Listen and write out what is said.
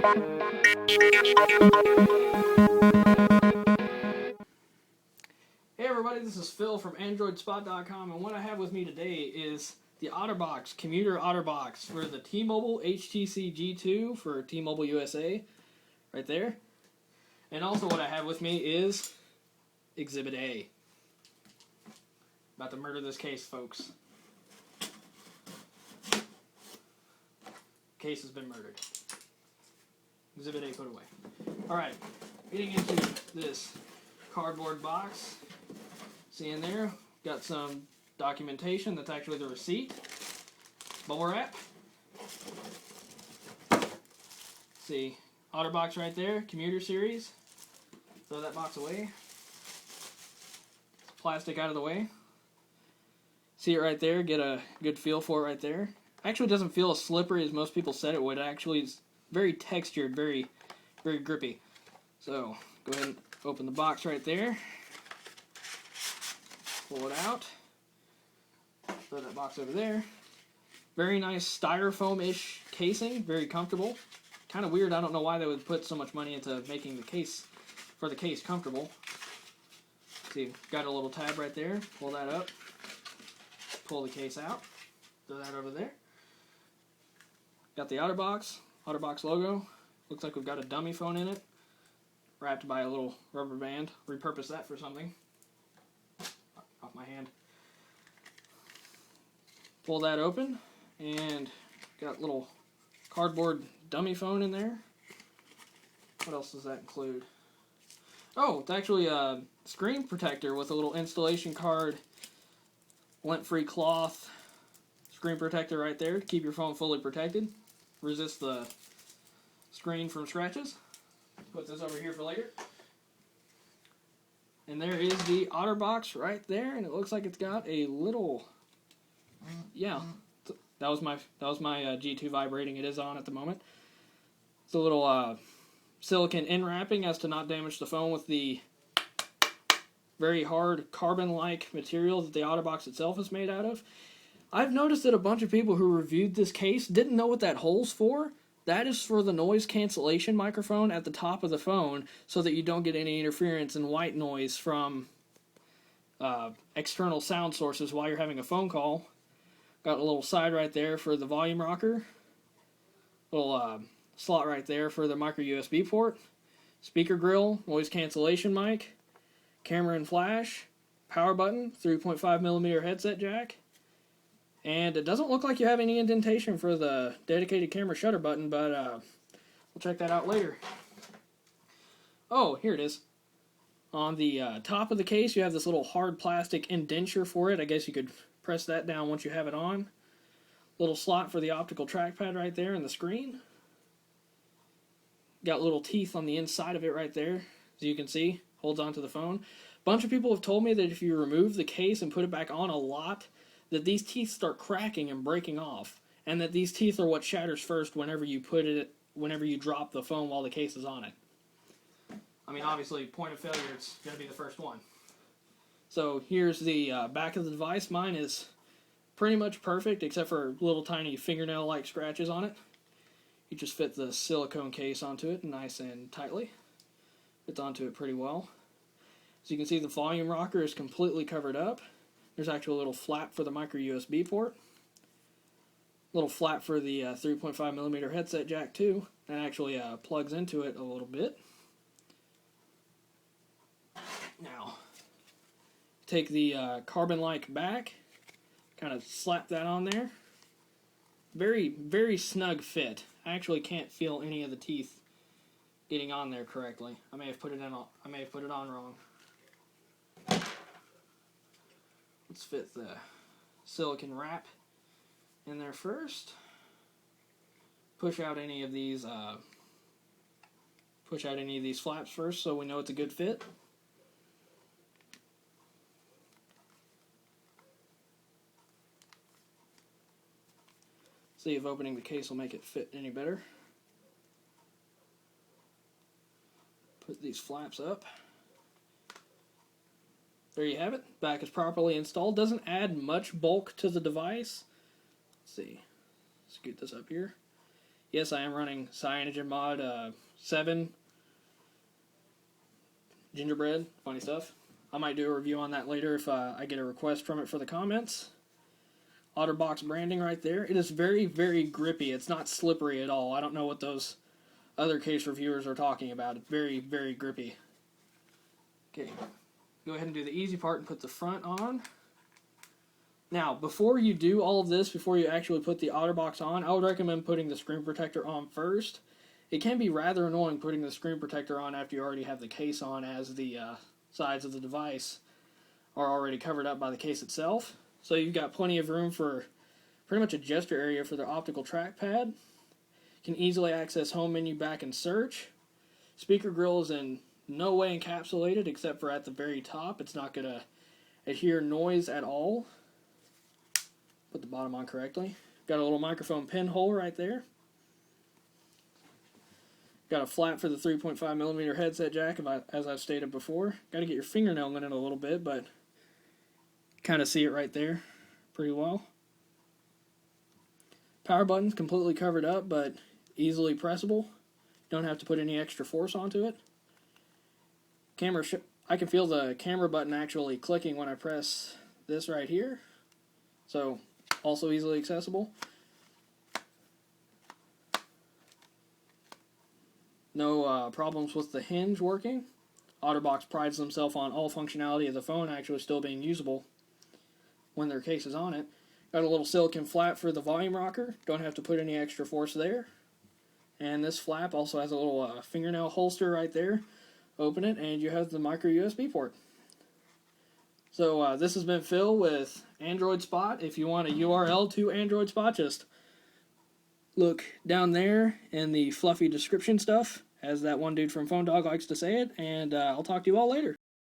Hey everybody, this is Phil from AndroidSPOT.com, and what I have with me today is the Otterbox, commuter Otterbox for the T-Mobile HTC G2 for T-Mobile USA, right there. And also what I have with me is Exhibit A. About to murder this case, folks. Case has been murdered. Exhibit A put away. Alright, getting into this cardboard box. See in there, got some documentation. That's actually the receipt. Bubble wrap. See, Otterbox right there, commuter series. Throw that box away. Plastic out of the way. See it right there, get a good feel for it right there. Actually doesn't feel as slippery as most people said it would. Actually it's very textured, very grippy. So, go ahead and open the box right there. Pull it out. Throw that box over there. Very nice styrofoam-ish casing. Very comfortable. Kind of weird. I don't know why they would put so much money into making the case comfortable. See, got a little tab right there. Pull that up. Pull the case out. Throw that over there. Got the Otterbox logo. Looks like we've got a dummy phone in it. Wrapped by a little rubber band. Repurpose that for something. Off my hand. Pull that open, and got a little cardboard dummy phone in there. What else does that include? Oh, it's actually a screen protector with a little installation card, lint-free cloth screen protector right there to keep your phone fully protected. Resist the screen from scratches. Put this over here for later. And there is the Otterbox right there, and it looks like it's got a little, yeah, that was my G2 vibrating. It is on at the moment. It's a little silicone in wrapping as to not damage the phone with the very hard carbon-like material that the Otterbox itself is made out of. I've noticed that a bunch of people who reviewed this case didn't know what that hole's for. That is for the noise cancellation microphone at the top of the phone so that you don't get any interference and white noise from external sound sources while you're having a phone call. Got a little side right there for the volume rocker. Little slot right there for the micro USB port. Speaker grill, noise cancellation mic, camera and flash, power button, 3.5mm headset jack. And it doesn't look like you have any indentation for the dedicated camera shutter button, but we'll check that out later. Oh, here it is. On the top of the case, you have this little hard plastic indenture for it. I guess you could press that down once you have it on. Little slot for the optical trackpad right there and the screen. Got little teeth on the inside of it right there, as you can see. Holds onto the phone. A bunch of people have told me that if you remove the case and put it back on a lot, that these teeth start cracking and breaking off, and that these teeth are what shatters first whenever you drop the phone while the case is on it. I mean, obviously, point of failure, it's going to be the first one. So here's the back of the device. Mine is pretty much perfect, except for little tiny fingernail-like scratches on it. You just fit the silicone case onto it nice and tightly. Fits onto it pretty well. As you can see, the volume rocker is completely covered up. There's actually a little flap for the micro USB port. Little flap for the 3.5mm headset jack too. That actually plugs into it a little bit. Now, take the carbon-like back, kind of slap that on there. Very snug fit. I actually can't feel any of the teeth getting on there correctly. I may have put it on wrong. Let's fit the silicone wrap in there first. Push out any of these flaps first so we know it's a good fit. See if opening the case will make it fit any better. Put these flaps up. There you have it. Back is properly installed. Doesn't add much bulk to the device. Let's see. Scoot this up here. Yes, I am running CyanogenMod 7 gingerbread. Funny stuff. I might do a review on that later if I get a request from it for the comments. Otterbox branding right there. It is very, very grippy. It's not slippery at all. I don't know what those other case reviewers are talking about. It's very, very grippy. Okay, go ahead and do the easy part and put the front on. Now, before you do all of this, before you actually put the Otterbox on, I would recommend putting the screen protector on first. It can be rather annoying putting the screen protector on after you already have the case on, as the sides of the device are already covered up by the case itself. So you've got plenty of room for pretty much a gesture area for the optical trackpad. Can easily access home menu, back, and search. Speaker grill is in no way encapsulated except for at the very top. It's not going to adhere noise at all. Put the bottom on correctly. Got a little microphone pinhole right there. Got a flap for the 3.5mm headset jack, as I've stated before. Got to get your fingernail in it a little bit, but kind of see it right there pretty well. Power button's completely covered up, but easily pressable. Don't have to put any extra force onto it. I can feel the camera button actually clicking when I press this right here. So, also easily accessible. No problems with the hinge working. Otterbox prides themselves on all functionality of the phone actually still being usable when their case is on it. Got a little silicone flap for the volume rocker. Don't have to put any extra force there. And this flap also has a little fingernail holster right there. Open it and you have the micro USB port. So this has been Phil with AndroidSPOT. If you want a URL to AndroidSPOT, just look down there in the fluffy description stuff, as that one dude from Phone Dog likes to say it, and I'll talk to you all later.